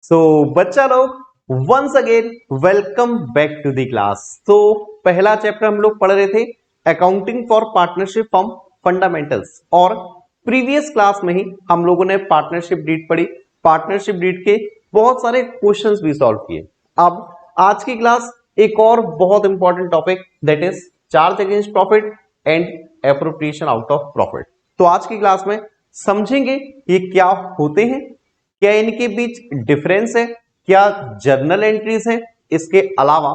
बच्चा लोग once again welcome back to the class. तो पहला चैप्टर हम लोग पढ़ रहे थे accounting for partnership form fundamentals, और प्रीवियस क्लास में ही हम लोगों ने पार्टनरशिप डीड पढ़ी। पार्टनरशिप डीड के बहुत सारे क्वेश्चंस भी सॉल्व किए। अब आज की क्लास एक और बहुत important topic, that is charge against profit and appropriation out of profit. तो आज की क्लास में समझेंगे ये क्या होते हैं, क्या इनके बीच डिफरेंस है, क्या जर्नल एंट्रीज है, इसके अलावा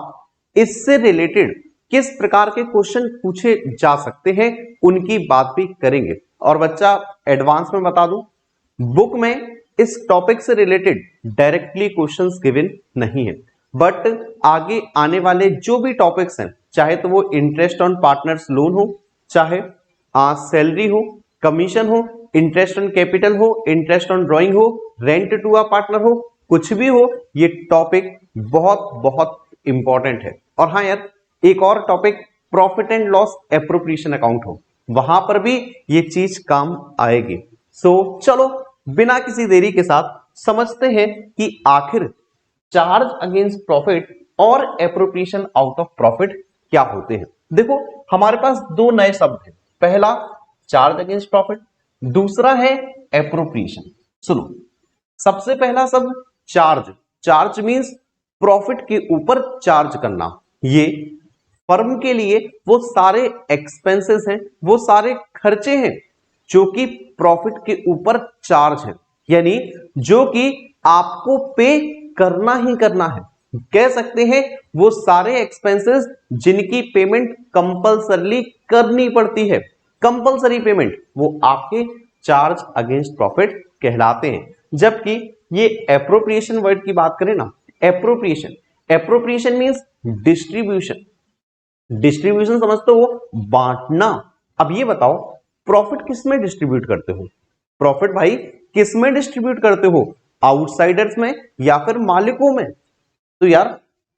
इससे रिलेटेड किस प्रकार के क्वेश्चन पूछे जा सकते हैं उनकी बात भी करेंगे। और बच्चा एडवांस में बता दूं, बुक में इस टॉपिक से रिलेटेड डायरेक्टली क्वेश्चंस गिवन नहीं है, बट आगे आने वाले जो भी टॉपिक्स हैं, चाहे तो वो इंटरेस्ट ऑन पार्टनर्स लोन हो, चाहे सैलरी हो, कमीशन हो, इंटरेस्ट ऑन कैपिटल हो, इंटरेस्ट ऑन ड्राइंग हो, रेंट टू अ पार्टनर हो, कुछ भी हो, ये टॉपिक बहुत बहुत इंपॉर्टेंट है। और हाँ यार, एक और topic profit and loss appropriation account हो, वहां पर भी ये चीज काम आएगी। चलो बिना किसी देरी के साथ समझते हैं कि आखिर चार्ज अगेंस्ट प्रॉफिट और एप्रोप्रिएशन आउट ऑफ प्रॉफिट क्या होते हैं। देखो, हमारे पास दो नए शब्द हैं, पहला चार्ज अगेंस्ट प्रॉफिट, दूसरा है एप्रोप्रिएशन। सुनो, सबसे पहला शब्द चार्ज। चार्ज मींस प्रॉफिट के ऊपर चार्ज करना। ये फर्म के लिए वो सारे एक्सपेंसेस हैं, वो सारे खर्चे हैं जो कि प्रॉफिट के ऊपर चार्ज है, यानी जो कि आपको पे करना ही करना है। कह सकते हैं वो सारे एक्सपेंसेस जिनकी पेमेंट कंपलसरली करनी पड़ती है, कंपलसरी पेमेंट, वो आपके चार्ज अगेंस्ट प्रॉफिट कहलाते हैं। जबकि ये एप्रोप्रिएशन वर्ड की बात करें ना, appropriation, appropriation means distribution. Distribution समझते हो, बांटना। अब ये बताओ, प्रॉफिट किस में डिस्ट्रीब्यूट करते हो? प्रॉफिट भाई किस में डिस्ट्रीब्यूट करते हो? आउटसाइडर्स में या फिर मालिकों में? तो यार,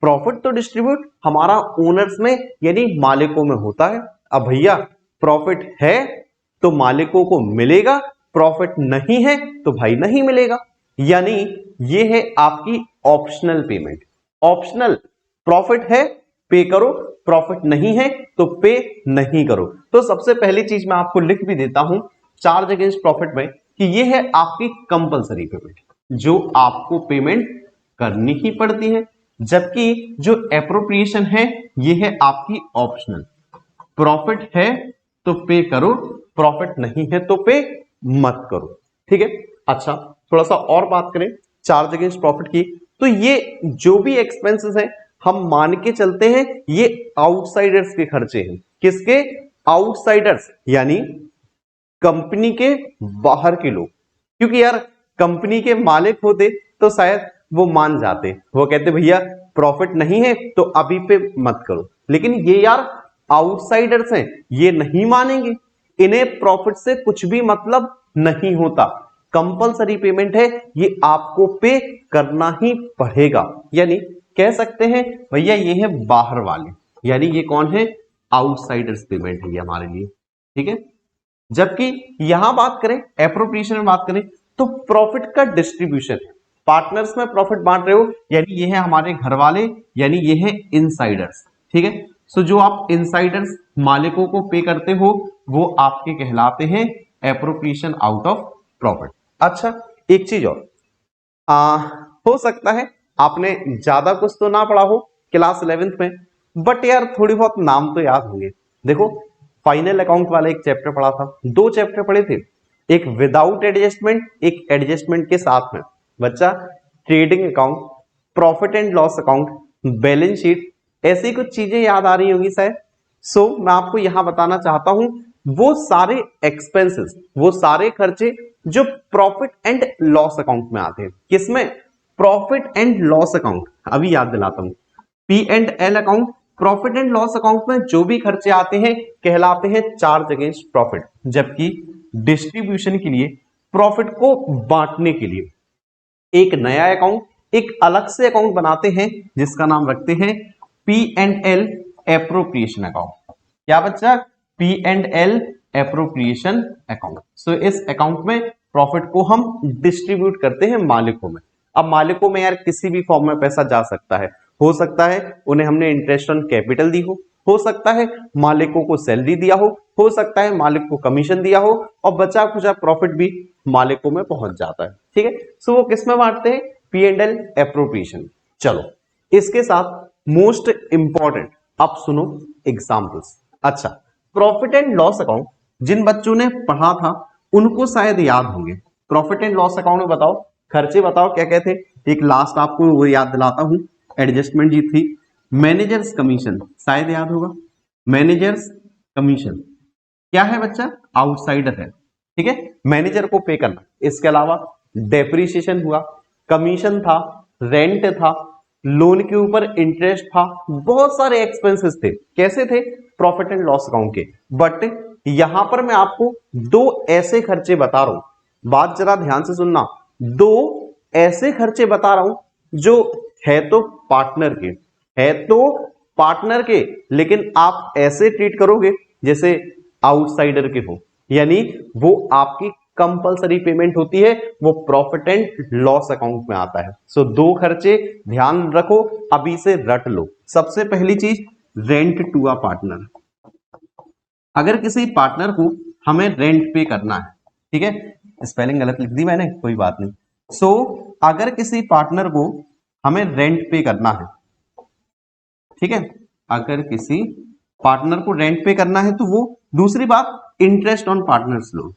प्रॉफिट तो डिस्ट्रीब्यूट हमारा ओनर्स में यानी मालिकों में होता है। अब भैया, प्रॉफिट है तो मालिकों को मिलेगा, प्रॉफिट नहीं है तो भाई नहीं मिलेगा। यानी ये है आपकी ऑप्शनल पेमेंट। ऑप्शनल, प्रॉफिट है पे करो, प्रॉफिट नहीं है तो पे नहीं करो। तो सबसे पहली चीज मैं आपको लिख भी देता हूं चार्ज अगेंस्ट प्रॉफिट में कि ये है आपकी कंपलसरी पेमेंट, जो आपको पेमेंट करनी ही पड़ती है। जबकि जो एप्रोप्रिएशन है ये है आपकी ऑप्शनल। प्रॉफिट है तो पे करो, प्रॉफिट नहीं है तो पे मत करो। ठीक है। अच्छा, थोड़ा सा और बात करें चार्ज अगेंस्ट प्रॉफिट की, तो ये जो भी एक्सपेंसेस हैं हम मान के चलते हैं ये आउटसाइडर्स के खर्चे हैं। किसके? आउटसाइडर्स, यानी कंपनी के बाहर के लोग। क्योंकि यार कंपनी के मालिक होते तो शायद वो मान जाते, वो कहते भैया प्रॉफिट नहीं है तो अभी पे मत करो। लेकिन ये यार आउटसाइडर्स हैं, ये नहीं मानेंगे, इन्हें प्रॉफिट से कुछ भी मतलब नहीं होता। कंपलसरी पेमेंट है, ये आपको पे करना ही पड़ेगा। यानी कह सकते हैं भैया ये है बाहर वाले, यानी ये कौन है? आउटसाइडर्स पेमेंट है ये हमारे लिए। ठीक है। जबकि यहां बात करें, एप्रोप्रिएशन में बात करें, तो प्रॉफिट का डिस्ट्रीब्यूशन है। पार्टनर्स में प्रॉफिट बांट रहे हो, यानी ये है हमारे घर वाले, यानी ये है इनसाइडर्स। ठीक है। जो आप इनसाइडर्स मालिकों को पे करते हो वो आपके कहलाते हैं एप्रोप्रिएशन आउट ऑफ प्रॉफिट। अच्छा, एक चीज और, हो सकता है आपने ज्यादा कुछ तो ना पढ़ा हो क्लास 11th में, बट यार थोड़ी बहुत नाम तो याद होंगे। देखो, फाइनल अकाउंट वाला एक चैप्टर पढ़ा था, दो चैप्टर पढ़े थे, एक विदाउट एडजस्टमेंट, एक एडजस्टमेंट के साथ में। बच्चा, trading account, profit and loss account, balance sheet, ऐसी कुछ चीजें याद आ रही होंगी शायद। मैं आपको यहां बताना चाहता हूं वो सारे एक्सपेंसेस, वो सारे खर्चे जो प्रॉफिट एंड लॉस अकाउंट में आते हैं। किसमें? Profit and loss account. अभी याद दिलाता हूं, P and L account, profit and loss account में जो भी खर्चे आते हैं कहलाते हैं चार्ज अगेंस्ट प्रॉफिट। जबकि डिस्ट्रीब्यूशन के लिए, प्रॉफिट को बांटने के लिए एक नया अकाउंट, एक अलग से अकाउंट बनाते हैं जिसका नाम रखते हैं P and L appropriation account. क्या बच्चा? P and L appropriation account. इस अकाउंट में प्रॉफिट को हम डिस्ट्रीब्यूट करते हैं मालिकों में। अब मालिकों में यार किसी भी फॉर्म में पैसा जा सकता है, हो सकता है उन्हें हमने इंटरेस्ट ऑन कैपिटल दी हो सकता है मालिकों को सैलरी दिया हो सकता है मालिक को कमीशन दिया हो, और बचा खुचा प्रॉफिट भी मालिकों में पहुंच जाता है। ठीक है, सो वो किस में बांटते हैं, P&L एप्रोप्रिएशन। चलो इसके साथ मोस्ट इंपॉर्टेंट अब सुनो एग्जांपल्स। अच्छा, प्रॉफिट एंड लॉस अकाउंट जिन बच्चों ने पढ़ा था उनको शायद याद होंगे। प्रॉफिट एंड लॉस अकाउंट में बताओ खर्चे, बताओ क्या क्या थे। एक लास्ट आपको वो याद दिलाता हूं, एडजस्टमेंट जी थी, मैनेजर्स कमीशन, शायद याद होगा। मैनेजर्स कमीशन क्या है बच्चा, आउटसाइडर है। ठीक है, मैनेजर को पे करना। इसके अलावा डेप्रिसिएशन हुआ, कमीशन था, रेंट था, लोन के ऊपर इंटरेस्ट था, बहुत सारे एक्सपेंसेस थे। कैसे थे, प्रॉफिट एंड लॉस अकाउंट के। बट यहां पर मैं आपको दो ऐसे खर्चे बता रहा हूं, बात जरा ध्यान से सुनना, दो ऐसे खर्चे बता रहा हूं जो है तो पार्टनर के, है तो पार्टनर के, लेकिन आप ऐसे ट्रीट करोगे जैसे आउटसाइडर के हो, यानी वो आपकी कंपलसरी पेमेंट होती है, वो प्रॉफिट एंड लॉस अकाउंट में आता है। सो दो खर्चे ध्यान रखो, अभी से रट लो। सबसे पहली चीज, रेंट टू अ पार्टनर। अगर किसी पार्टनर को हमें रेंट पे करना है, ठीक है, स्पेलिंग गलत लिख दी मैंने, कोई बात नहीं। सो अगर किसी पार्टनर को हमें रेंट पे करना है, ठीक है, अगर किसी पार्टनर को रेंट पे करना है तो वो, दूसरी बात interest on partner's loan,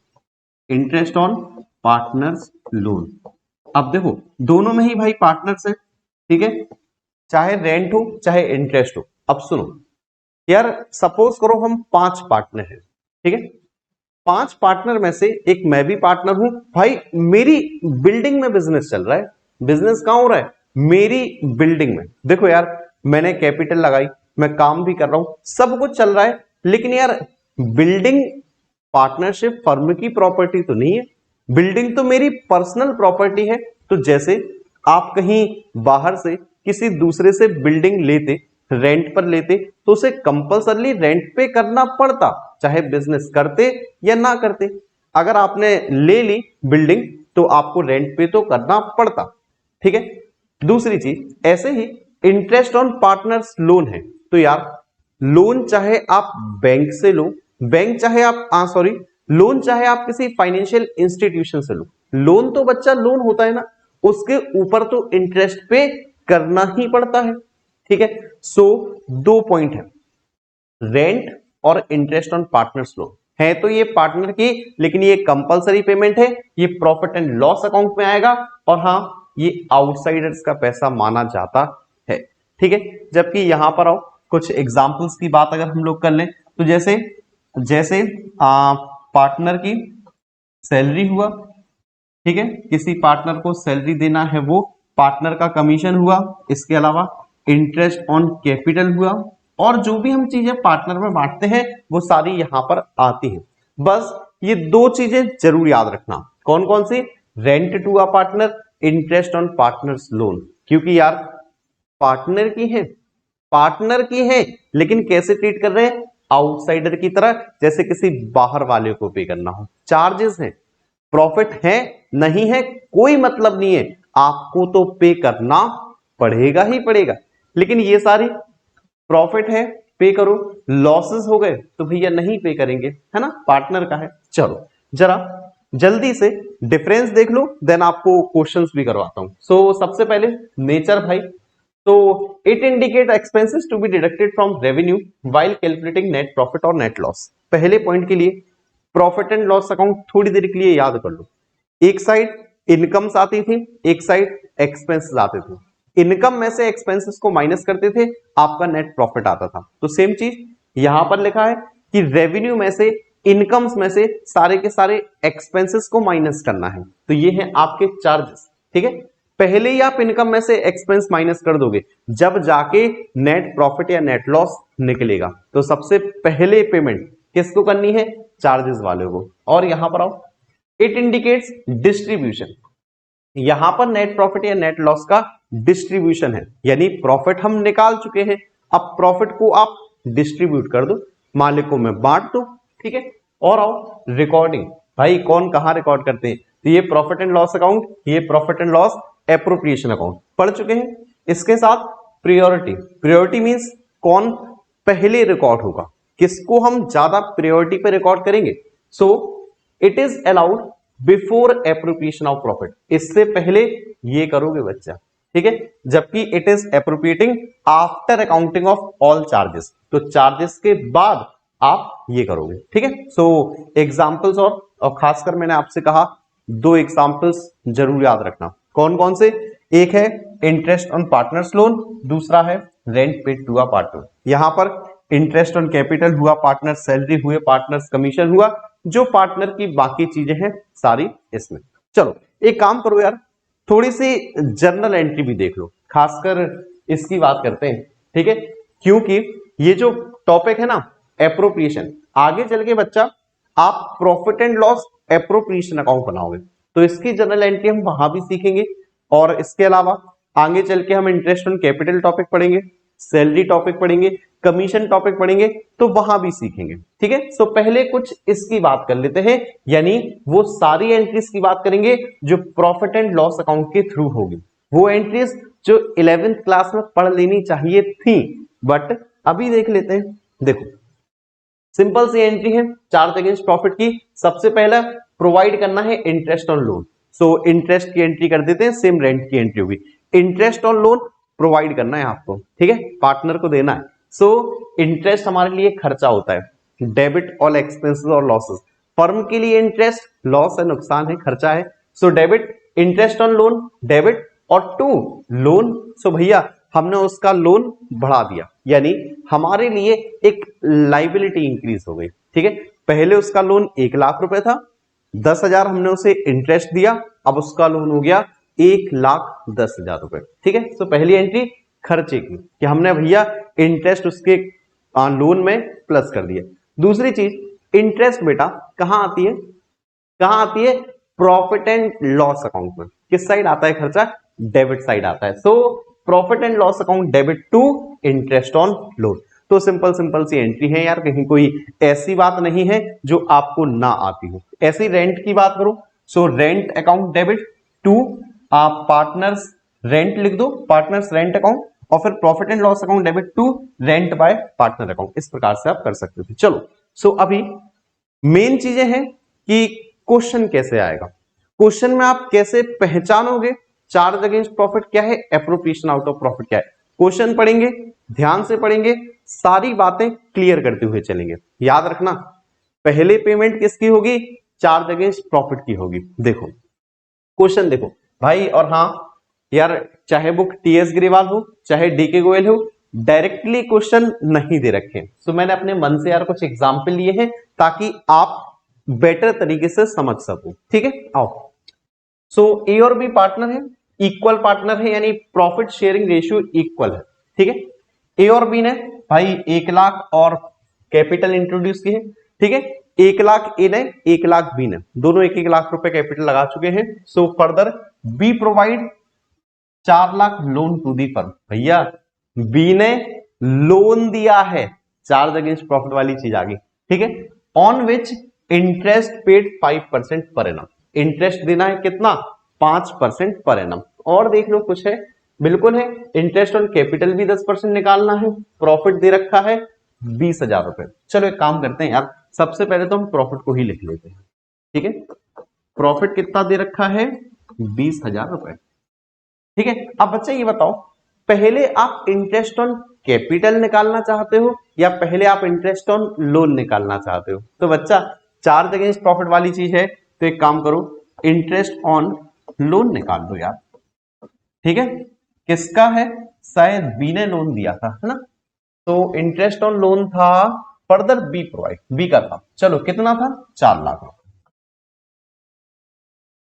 interest on partner's loan. अब देखो दोनों में ही भाई पार्टनर्स है, ठीक है, चाहे रेंट हो चाहे इंटरेस्ट हो। अब सुनो यार, सपोज करो हम 5 पार्टनर हैं, ठीक है, 5 पार्टनर में से एक मैं भी पार्टनर हूं। भाई मेरी बिल्डिंग में बिजनेस चल रहा है, बिजनेस कहां हो रहा है, मेरी बिल्डिंग में। देखो यार मैंने कैपिटल लगाई, मैं काम भी कर रहा हूं, सब कुछ चल रहा है, लेकिन यार बिल्डिंग पार्टनरशिप फर्म की प्रॉपर्टी तो नहीं है, बिल्डिंग तो मेरी पर्सनल प्रॉपर्टी है। तो जैसे आप कहीं बाहर से किसी दूसरे से बिल्डिंग लेते, रेंट पर लेते, तो उसे कंपलसरली रेंट पे करना पड़ता, चाहे बिजनेस करते या ना करते। अगर आपने ले ली बिल्डिंग तो आपको रेंट पे तो करना पड़ता। ठीक है, दूसरी चीज, ऐसे ही इंटरेस्ट ऑन पार्टनर्स लोन है, तो यार लोन चाहे आप बैंक से लो, बैंक चाहे आप सॉरी लोन चाहे आप किसी फाइनेंशियल इंस्टीट्यूशन से लो, लोन तो बच्चा लोन होता है ना, उसके ऊपर तो इंटरेस्ट पे करना ही पड़ता है। ठीक है, सो दो पॉइंट है, रेंट और इंटरेस्ट ऑन पार्टनर्स लोन है तो ये पार्टनर की, लेकिन ये कंपलसरी पेमेंट है, ये प्रॉफिट एंड लॉस अकाउंट में आएगा, और हाँ ये आउटसाइडर्स का पैसा माना जाता है। ठीक है, जबकि यहां पर आओ कुछ एग्जांपल्स की बात अगर हम लोग कर लें तो जैसे जैसे पार्टनर की सैलरी हुआ, ठीक है, किसी पार्टनर को सैलरी देना है, वो पार्टनर का कमीशन हुआ, इसके अलावा इंटरेस्ट ऑन कैपिटल हुआ, और जो भी हम चीजें पार्टनर में बांटते हैं वो सारी यहां पर आती हैं। बस ये दो चीजें जरूर याद रखना, कौन कौन सी, rent to a partner, interest on partner's loan. क्योंकि यार पार्टनर की है, पार्टनर की है, लेकिन कैसे ट्रीट कर रहे हैं, आउटसाइडर की तरह, जैसे किसी बाहर वाले को पे करना हो। चार्जेस हैं, प्रॉफिट है नहीं है कोई मतलब नहीं है, आपको तो पे करना पड़ेगा ही पड़ेगा। लेकिन ये सारी प्रॉफिट है पे करो, लॉसेस हो गए तो भैया नहीं पे करेंगे, है ना, पार्टनर का है। चलो जरा जल्दी से डिफरेंस देख लो, देन आपको क्वेश्चंस भी करवाता हूं। सो सबसे पहले नेचर भाई, तो it indicate expenses to be deducted from revenue while calculating net profit और नेट लॉस। पहले पॉइंट के लिए प्रॉफिट एंड लॉस अकाउंट थोड़ी देर के लिए याद कर लो, एक साइड इनकम्स आती थी, एक साइड एक्सपेंसेस आते थे, इनकम में से एक्सपेंसेस को माइनस करते थे, आपका नेट प्रॉफिट आता था। तो सेम चीज यहां पर लिखा है कि रेवेन्यू में से, इनकम्स में से सारे के सारे एक्सपेंसेस को माइनस करना है, तो ये है आपके चार्जेस। ठीक है, पहले ही आप इनकम में से एक्सपेंस माइनस कर दोगे, जब जाके नेट प्रॉफिट या नेट लॉस निकलेगा। तो सबसे पहले पेमेंट किसको करनी है, चार्जेस वाले को। और यहां पर आओ, इट इंडिकेट्स डिस्ट्रीब्यूशन, यहां पर नेट प्रॉफिट या नेट लॉस का डिस्ट्रीब्यूशन है, यानी प्रॉफिट हम निकाल चुके हैं, अब प्रॉफिट को आप डिस्ट्रीब्यूट कर दो, मालिकों में बांट दो। ठीक है, और आओ रिकॉर्डिंग, भाई कौन कहां रिकॉर्ड करते हैं, तो ये प्रॉफिट एंड लॉस अकाउंट, ये profit and loss appropriation account पढ़ चुके हैं। इसके साथ प्रायोरिटी, प्रायोरिटी मींस कौन पहले रिकॉर्ड होगा, किसको हम ज्यादा प्रायोरिटी पे रिकॉर्ड करेंगे। So it is allowed before appropriation of profit, इससे पहले ये करोगे बच्चा, ठीक है। जबकि it is appropriating after accounting of all charges, तो चार्जेस के बाद आप ये करोगे, ठीक है। सो एग्जांपल्स और खासकर मैंने आपसे कहा 2 एग्जांपल्स जरूर याद रखना। कौन कौन से, एक है इंटरेस्ट ऑन पार्टनर्स लोन, दूसरा है rent paid to a partner. यहां पर इंटरेस्ट ऑन कैपिटल हुआ, पार्टनर सैलरी हुए, पार्टनर्स कमीशन हुआ, जो पार्टनर की बाकी चीजें हैं सारी इसमें। चलो एक काम करो यार, थोड़ी सी जर्नल एंट्री भी देख लो, खासकर इसकी बात करते हैं, ठीक है। क्योंकि ये जो टॉपिक है ना एप्रोप्रिएशन, आगे चल के बच्चा आप profit and loss appropriation account बनाओगे, तो इसकी जर्नल एंट्री हम वहां भी सीखेंगे। और इसके अलावा आगे चल के हम इंटरेस्ट ऑन कैपिटल टॉपिक पढ़ेंगे, सैलरी टॉपिक पढ़ेंगे, कमीशन टॉपिक पढ़ेंगे, तो वहां भी सीखेंगे, ठीक है। सो पहले कुछ इसकी बात कर लेते हैं, यानी वो सारी एंट्रीज की बात करेंगे जो प्रॉफिट एंड लॉस अकाउंट के थ्रू होगी, वो एंट्रीज जो 11th क्लास में पढ़ लेनी चाहिए थी, बट अभी देख लेते हैं। देखो सिंपल सी एंट्री है चार्ज अगेंस्ट प्रॉफिट की। सबसे पहला प्रोवाइड करना है interest on loan, so interest की एंट्री कर देते हैं, सेम रेंट की एंट्री होगी। इंटरेस्ट ऑन लोन प्रोवाइड करना है आपको, ठीक है, पार्टनर को देना है। सो इंटरेस्ट हमारे लिए खर्चा होता है, डेबिट ऑल एक्सपेंसेस और लॉसेस। फर्म के लिए इंटरेस्ट लॉस है, नुकसान है, खर्चा है। So debit, interest on loan debit, और टू लोन, सो भैया हमने उसका लोन बढ़ा दिया, यानी हमारे लिए एक लाइबिलिटी इंक्रीज हो गई, ठीक है। पहले उसका लोन 1 लाख रुपए था, 10,000 हमने उसे इंटरेस्ट दिया, अब उसका लोन हो गया 1,10,000 रुपए, ठीक है। तो पहली एंट्री खर्चे की, कि हमने भैया इंटरेस्ट उसके लोन में प्लस कर दिया। दूसरी चीज इंटरेस्ट बेटा कहां आती है, कहां आती है, प्रॉफिट एंड लॉस अकाउंट में। किस साइड आता है खर्चा, डेबिट साइड आता है। So profit and loss account debit to interest on loan. तो सिंपल सिंपल सी एंट्री है यार, कहीं कोई ऐसी बात नहीं है जो आपको ना आती हो। ऐसी रेंट की बात करो, so rent account debit to आप पार्टनर्स रेंट लिख दो, पार्टनर्स रेंट अकाउंट, और फिर profit and loss account debit to rent by partner account. इस प्रकार से आप कर सकते थे। चलो सो अभी मेन चीजें हैं कि क्वेश्चन कैसे आएगा, क्वेश्चन में आप कैसे पहचानोगे चार्ज अगेंस्ट प्रॉफिट क्या है, एप्रोप्रिएशन आउट ऑफ प्रॉफिट क्या है। क्वेश्चन पढ़ेंगे, ध्यान से पढ़ेंगे, सारी बातें क्लियर करते हुए चलेंगे। याद रखना पहले पेमेंट किसकी होगी, चार्ज अगेंस्ट प्रॉफिट की होगी। देखो क्वेश्चन देखो भाई, और हाँ यार चाहे बुक टीएस ग्रेवाल हो चाहे डीके गोयल हो, डायरेक्टली क्वेश्चन नहीं दे रखे। सो मैंने अपने मन से यार कुछ एग्जाम्पल लिए हैं ताकि आप बेटर तरीके से समझ सको, ठीक है। आओ, सो ए और बी पार्टनर है, इक्वल पार्टनर है, यानी प्रॉफिट शेयरिंग रेशियो इक्वल है, ठीक है। ए और बी ने भाई 1 लाख और कैपिटल इंट्रोड्यूस की है, ठीक है। 1 लाख ए ने, 1 लाख बी ने, दोनों 1-1 लाख रुपए कैपिटल लगा चुके हैं। So further B provide 4 lakh loan to the firm. भैया बी ने लोन दिया है, चार्ज अगेंस्ट प्रॉफिट वाली चीज आ गई, ठीक है। On which interest paid 5% per annum, interest देना है कितना, 5% पर एनम। और देख लो कुछ है, बिल्कुल है, इंटरेस्ट ऑन कैपिटल भी 10% निकालना है, प्रॉफिट दे रखा है 20,000 रुपए। चलो एक काम करते हैं यार, सबसे पहले तो हम प्रॉफिट को ही लिख लेते हैं, ठीक है। प्रॉफिट कितना दे रखा है, 20,000 रुपए, ठीक है। अब बच्चे ये बताओ, पहले आप इंटरेस्ट ऑन कैपिटल निकालना चाहते हो या पहले आप इंटरेस्ट ऑन लोन निकालना चाहते हो। तो बच्चा चार्ज अगेंस्ट प्रॉफिट वाली चीज है, तो एक काम करो इंटरेस्ट ऑन लोन निकाल दो यार, ठीक है। किसका है, शायद बी ने लोन दिया था, है ना। तो इंटरेस्ट ऑन लोन था, फर्दर बी प्रोवाइड, बी का था, चलो कितना था, 4 लाख।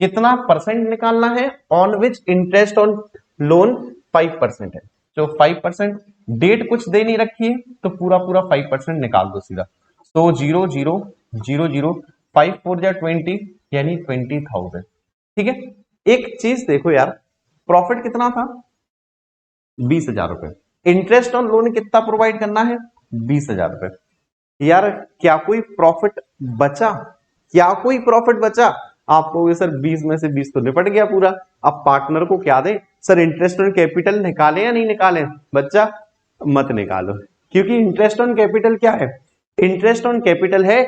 कितना परसेंट निकालना है, on which interest on loan 5% है, तो 5%। डेट कुछ दे नहीं रखी है तो पूरा पूरा 5% निकाल दो सीधा। तो 0,0,0,0 5 4 जा 20, यानी 20,000, ठीक है। एक चीज देखो यार, प्रॉफिट कितना था, 20,000 रुपए। इंटरेस्ट ऑन लोन कितना प्रोवाइड करना है, 20,000 रुपए। यार क्या कोई प्रॉफिट बचा, क्या कोई प्रॉफिट बचा। आप कहोगे सर 20 में से 20 तो निपट गया पूरा, अब पार्टनर को क्या दें? सर इंटरेस्ट ऑन कैपिटल निकालें या नहीं निकालें? बच्चा मत निकालो, क्योंकि इंटरेस्ट ऑन कैपिटल क्या है? इंटरेस्ट ऑन कैपिटल है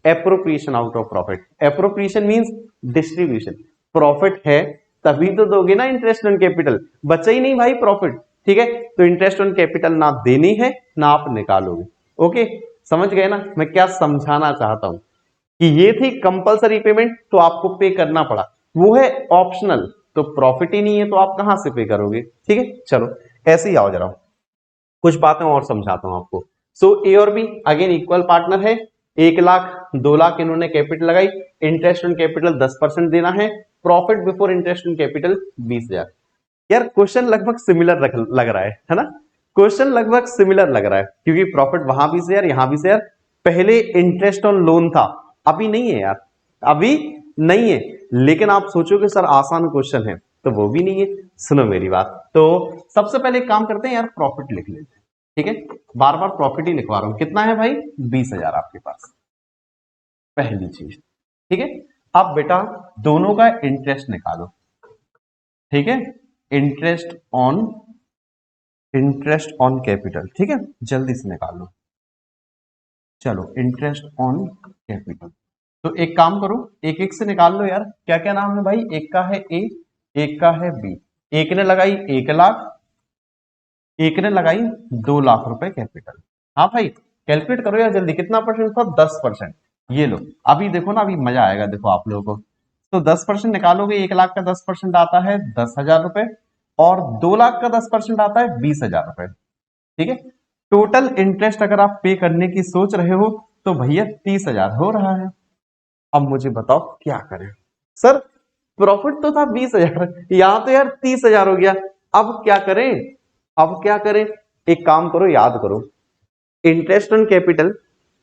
appropriation out of profit. Appropriation means distribution. Profit है तभी तो दोगे ना इंटरेस्ट ऑन कैपिटल, बचा ही नहीं भाई प्रॉफिट। ठीक है, तो इंटरेस्ट ऑन कैपिटल ना देनी है ना आप निकालोगे। ओके, समझ गए ना मैं क्या समझाना चाहता हूं? कि ये थी कंपलसरी पेमेंट तो आपको पे करना पड़ा, वो है ऑप्शनल तो प्रॉफिट ही नहीं है तो आप कहां से पे करोगे? ठीक है, चलो ऐसे ही आओ जरा कुछ बातें और समझाता हूं आपको। सो ए और बी अगेन इक्वल पार्टनर है। 1,00,000 2,00,000 इन्होंने कैपिटल लगाई, इंटरेस्ट ऑन कैपिटल 10% देना है, profit before interest on capital 20,000। यार क्वेश्चन लगभग सिमिलर लग रहा है ना? क्वेश्चन लगभग सिमिलर लग रहा है क्योंकि प्रॉफिट वहां 20,000 यहां 20,000। पहले इंटरेस्ट ऑन लोन था, अभी नहीं है यार, अभी नहीं है। लेकिन आप सोचोगे सर आसान क्वेश्चन है, तो वो भी नहीं है। सुनो मेरी बात, तो सबसे पहले एक काम करते हैं यार, प्रॉफिट लिख लेते हैं। ठीक है, बार बार प्रॉफिट ही लिखवा रहा हूं। कितना है भाई? 20,000 आपके पास, पहली चीज। ठीक है, अब बेटा दोनों का इंटरेस्ट निकालो। ठीक है, इंटरेस्ट ऑन कैपिटल। ठीक है, जल्दी से निकाल लो। चलो इंटरेस्ट ऑन कैपिटल, तो एक काम करो एक एक से निकाल लो यार। क्या क्या नाम है भाई? एक का है ए, एक का है बी। एक ने लगाई 1,00,000, एक ने लगाई 2,00,000 रुपए कैपिटल। हाँ भाई कैलकुलेट करो यार जल्दी, कितना परसेंट था? 10%। ये लो, अभी देखो ना, अभी मजा आएगा देखो आप लोगों को। तो 10% निकालोगे, 1,00,000 का 10% आता है 10,000 रुपए, और 2,00,000 का 10% आता है 20,000 रुपए। ठीक है, टोटल इंटरेस्ट अगर आप पे करने की सोच रहे हो तो भैया 30,000 हो रहा है। अब मुझे बताओ क्या करें? सर प्रॉफिट तो था 20,000, यहां तो यार 30,000 हो गया। अब क्या करें? अब क्या करें? एक काम करो, याद करो, interest on capital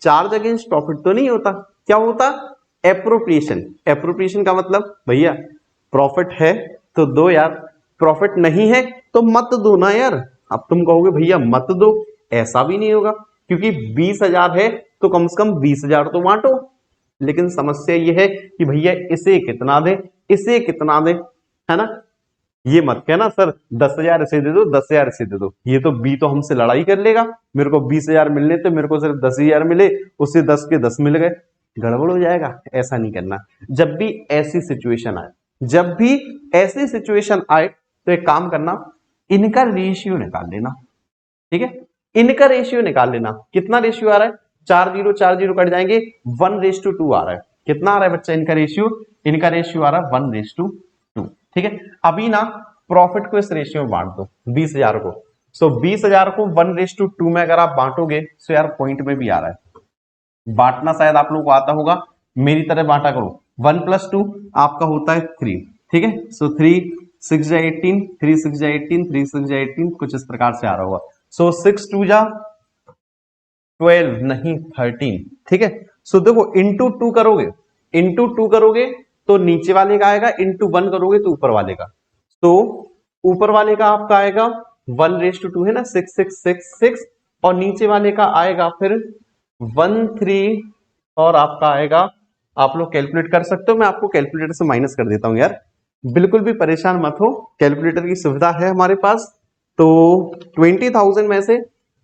charge against profit तो नहीं होता, क्या होता? एप्रोप्रिएशन। एप्रोप्रिएशन का मतलब भैया प्रॉफिट है तो दो यार, प्रॉफिट नहीं है तो मत दो ना यार। अब तुम कहोगे भैया मत दो, ऐसा भी नहीं होगा, क्योंकि 20,000 है तो कम से कम 20,000 तो बांटो। लेकिन समस्या यह है कि भैया इसे कितना दे, इसे कितना दे, है ना? ये मत कहना सर 10,000 इसे दे दो, 10,000 इसे दे दो, ये तो बी तो हमसे लड़ाई कर लेगा। मेरे को 20,000 मिलने थे, मेरे को सिर्फ 10,000 मिले, उससे 10 के 10 मिल गए, गड़बड़ हो जाएगा। ऐसा नहीं करना। जब भी ऐसी सिचुएशन आए, जब भी ऐसी सिचुएशन आए तो एक काम करना, इनका रेशियो निकाल लेना। ठीक है, इनका रेशियो निकाल लेना। कितना रेशियो आ रहा है? 4 कट जाएंगे, 1:2 आ रहा है। कितना आ रहा है बच्चा इनका रेशियो? इनका रेशियो आ रहा है 1:2। ठीक है, अभी ना प्रॉफिट को इस रेशियो में बांट दो, 20,000 को। सो 20,000 को 1:2 में अगर आप बांटोगे तो यार पॉइंट में भी आ रहा है। बांटना शायद आप लोगों को आता होगा, मेरी तरह बांटा करो। 1+2 आपका होता है 3। ठीक है, सो 3 6 जा 18, 3 6 जा 18, 3 6 जा 18, कुछ इस प्रकार से आ रहा होगा। सो 6 2 जा 12 नहीं 13। ठीक है, सो देखो इंटू 2 करोगे, इंटू 2 करोगे तो नीचे वाले का आएगा, इंटू 1 करोगे तो ऊपर वाले का। तो ऊपर वाले का आपका आएगा 1:2 है ना, 6 6 6 6, और नीचे वाले का आएगा फिर 1 3, और आपका आएगा, आप लोग कैलकुलेट कर सकते हो, मैं आपको कैलकुलेटर से माइनस कर देता हूं यार, बिल्कुल भी परेशान मत हो, कैलकुलेटर की सुविधा है हमारे पास। तो 20,000 में से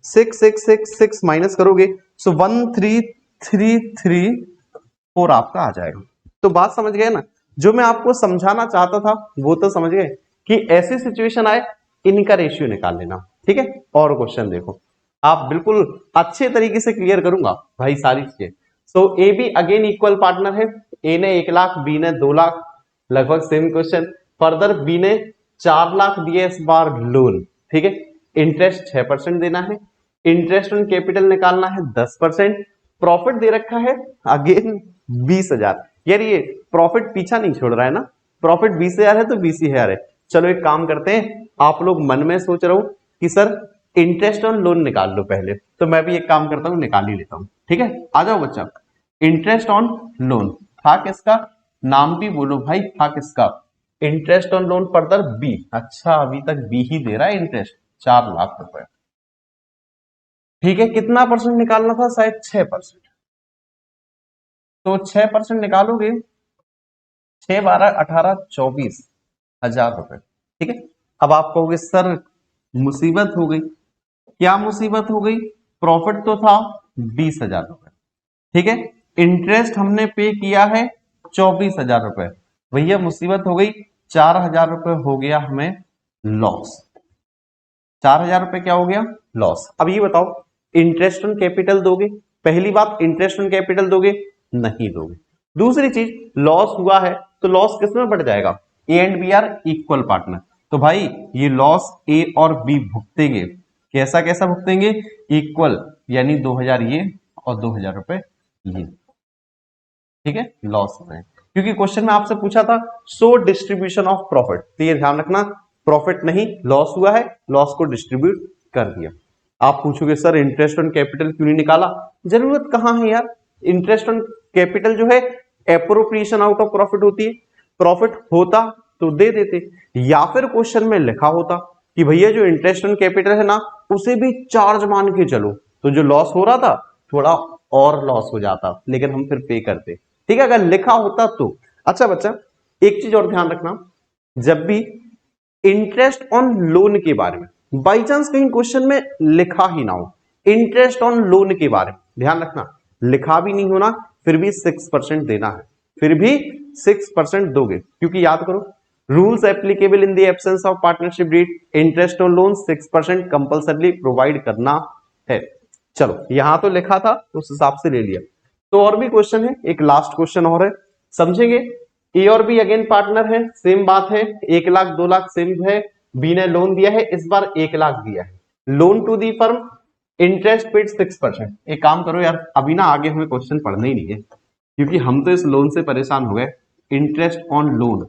6 माइनस करोगे सो 13,334 आपका आ जाएगा। तो बात समझ गए ना? जो मैं आपको समझाना चाहता था वो तो समझ गए कि ऐसी सिचुएशन आए इनका रेशियो निकाल लेना। ठीक है, और क्वेश्चन देखो, आप बिल्कुल अच्छे तरीके से क्लियर करूंगा भाई सारी चीजें। So A B again equal partner है। ए ने 1,00,000, बी ने 2,00,000, लगभग सेम क्वेश्चन। फर्दर बी ने 4,00,000 दिए इस बार लोन। ठीक है, इंटरेस्ट 6% देना है, इंटरेस्ट ऑन कैपिटल निकालना है 10%, प्रॉफिट दे रखा है अगेन 20,000। यार ये प्रॉफिट पीछा नहीं छोड़ रहा है ना, प्रॉफिट 20,000 है तो 20,000 है। चलो एक काम करते हैं, आप लोग मन में सोच रहे हो कि सर इंटरेस्ट ऑन लोन निकाल लो पहले, तो मैं भी एक काम करता हूं, निकाल ही लेता हूं। ठीक है, आ जाओ बच्चा। इंटरेस्ट ऑन लोन था किसका? नाम भी बोलो भाई, था किसका? Interest on loan further B. अच्छा अभी तक बी ही दे रहा है इंटरेस्ट, 4,00,000 रुपए। ठीक है, कितना परसेंट निकालना था? शायद 6%। तो 6% निकालोगे, 6 12 18 24, 1000 रुपए। ठीक है, अब आप कहोगे सर मुसीबत हो गई। क्या मुसीबत हो गई? प्रॉफिट तो था 20,000 रुपए। ठीक है, इंटरेस्ट हमने पे किया है 24,000 रुपए। भैया मुसीबत हो गई, 4,000 रुपए हो गया हमें लॉस। 4,000 रुपए क्या हो गया? लॉस। अब ये बताओ इंटरेस्ट ऑन कैपिटल दोगे? पहली बात, इंटरेस्ट ऑन कैपिटल दोगे? नहीं दोगे। दूसरी चीज, लॉस हुआ है तो लॉस किस में बढ़ जाएगा? A and B are equal partner. तो भाई ये लॉस ए और बी भुगतेंगे। कैसा कैसा भुगतेंगे? इक्वल, यानी 2,000 ये और 2,000 रुपए ये। ठीक है, लॉस में, क्योंकि क्वेश्चन में आपसे पूछा था सो डिस्ट्रीब्यूशन ऑफ प्रॉफिट, तो ये ध्यान रखना, प्रॉफिट नहीं लॉस हुआ है, लॉस को डिस्ट्रीब्यूट कर दिया। आप पूछोगे सर इंटरेस्ट ऑन कैपिटल क्यों नहीं निकाला? जरूरत कहां है यार, इंटरेस्ट ऑन कैपिटल जो है एप्रोप्रिएशन आउट ऑफ प्रॉफिट होती है। प्रॉफिट होता तो दे देते, या फिर क्वेश्चन में लिखा होता कि भैया जो इंटरेस्ट ऑन कैपिटल है ना उसे भी चार्ज मान के चलो, तो जो लॉस हो रहा था थोड़ा और लॉस हो जाता, लेकिन हम फिर पे करते। ठीक है, अगर लिखा होता तो। अच्छा बच्चा, एक चीज और ध्यान रखना, जब भी इंटरेस्ट ऑन लोन के बारे में बाई चांस कहीं क्वेश्चन में लिखा ही ना हो, इंटरेस्ट ऑन लोन के बारे में ध्यान रखना, लिखा भी नहीं होना, फिर भी 6% देना है, फिर भी 6% दोगे, क्योंकि याद करो rules applicable in the absence of partnership deed, interest on loan 6% compulsorily provide करना है। चलो यहां तो लिखा था उस हिसाब से ले लिया। तो और भी क्वेश्चन है, एक लास्ट क्वेश्चन और है, समझेंगे। ए और बी अगेन पार्टनर है, सेम बात है, 1 लाख 2 लाख सेम है, बी ने लोन दिया है, इस बार 1 लाख दिया है, loan to the firm, interest paid 6%। एक काम करो यार, अभी ना आगे हमें क्वेश्चन पढ़ना ही नहीं है, क्योंकि हम तो इस लोन से परेशान हो गए। इंटरेस्ट ऑन लोन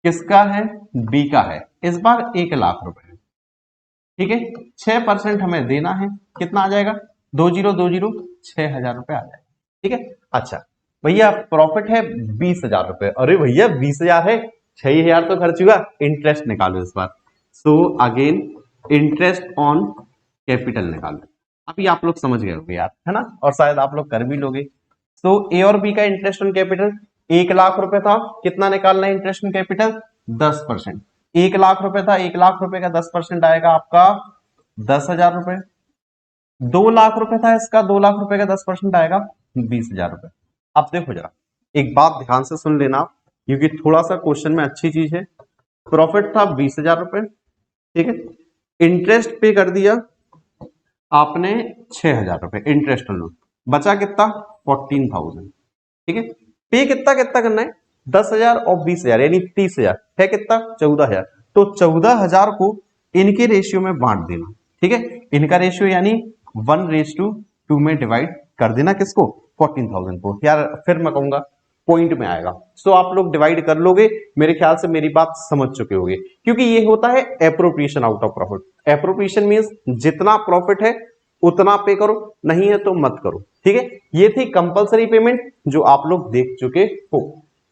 किसका है? बी का है, इस बार 1 लाख रुपए। ठीक है, 6% हमें देना है, कितना आ जाएगा? 2020 6,000 रुपए आ जाएगा। ठीक है, अच्छा भैया प्रॉफिट है 20,000 रुपए। अरे भैया 20,000 है, 6,000 तो खर्च हुआ, इंटरेस्ट निकालो इस बार। So again interest on capital निकालो। अभी आप लोग समझ गए होंगे यार, है ना, और शायद आप लोग कर भी लोगे। तो ए और बी का इंटरेस्ट ऑन कैपिटल 1 लाख रुपए था, कितना निकालना है इंटरेस्ट ऑन कैपिटल? 10%। 1 लाख रुपए था, 1 लाख रुपए का 10% आएगा आपका 10,000 रुपए। 2 लाख रुपए था इसका, 2 लाख रुपए का 10% आएगा 20,000 रुपए। अब देखो जरा, एक बात ध्यान से सुन लेना, क्योंकि थोड़ा सा क्वेश्चन में अच्छी चीज है। प्रॉफिट था 20,000 रुपए, ठीक है, इंटरेस्ट पे कर दिया आपने 6,000 रुपए इंटरेस्ट लोन, बचा कितना? 14,000। ठीक है, पे कितना कितना करना है? 10,000 और 20,000 यानी 30,000 है, कितना? 14,000। तो 14,000 को इनके रेशियो में बांट देना। ठीक है, इनका रेशियो यानी 1:2 में डिवाइड कर देना, किसको? 14,000 को। यार फिर मैं कहूंगा पॉइंट में आएगा, सो आप लोग डिवाइड कर लोगे, मेरे ख्याल से मेरी बात समझ चुके होंगे, क्योंकि ये होता है appropriation out of profit. Appropriation means जितना प्रॉफिट है उतना पे करो, नहीं है तो मत करो। ठीक है, ये थी कंपलसरी पेमेंट जो आप लोग देख चुके हो।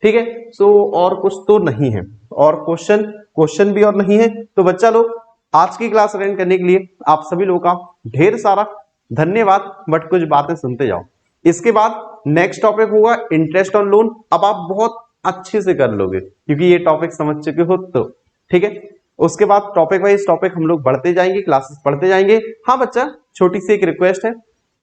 ठीक है, सो और कुछ तो नहीं है, और क्वेश्चन भी और नहीं है। तो बच्चा लोग आज की क्लास अटेंड करने के लिए आप सभी लोगों का ढेर सारा धन्यवाद, बट कुछ बातें सुनते जाओ। इसके बाद नेक्स्ट टॉपिक होगा इंटरेस्ट ऑन लोन। अब आप बहुत अच्छे से कर लोगे, क्योंकि ये टॉपिक समझ चुके हो तो। ठीक है, उसके बाद टॉपिक वाइज टॉपिक हम लोग बढ़ते जाएंगे, क्लासेस पढ़ते जाएंगे। हाँ बच्चा, छोटी सी एक रिक्वेस्ट है,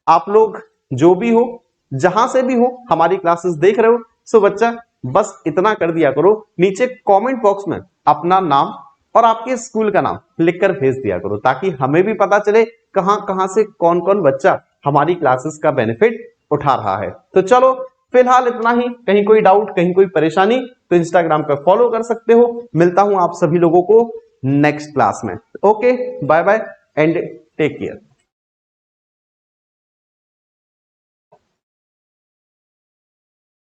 आप लोग जो भी हो, जहां से भी हो, हमारी क्लासेस देख रहे हो, सो बच्चा बस इतना कर दिया करो, नीचे कमेंट बॉक्स में अपना नाम और आपके स्कूल का नाम लिखकर भेज दिया करो, ताकि हमें भी पता चले कहां कहां से कौन कौन बच्चा हमारी क्लासेस का बेनिफिट उठा रहा है। तो चलो फिलहाल इतना ही, कहीं कोई डाउट, कहीं कोई परेशानी तो इंस्टाग्राम पे फॉलो कर सकते हो। मिलता हूं आप सभी लोगों को नेक्स्ट क्लास में। Okay, bye bye and take care.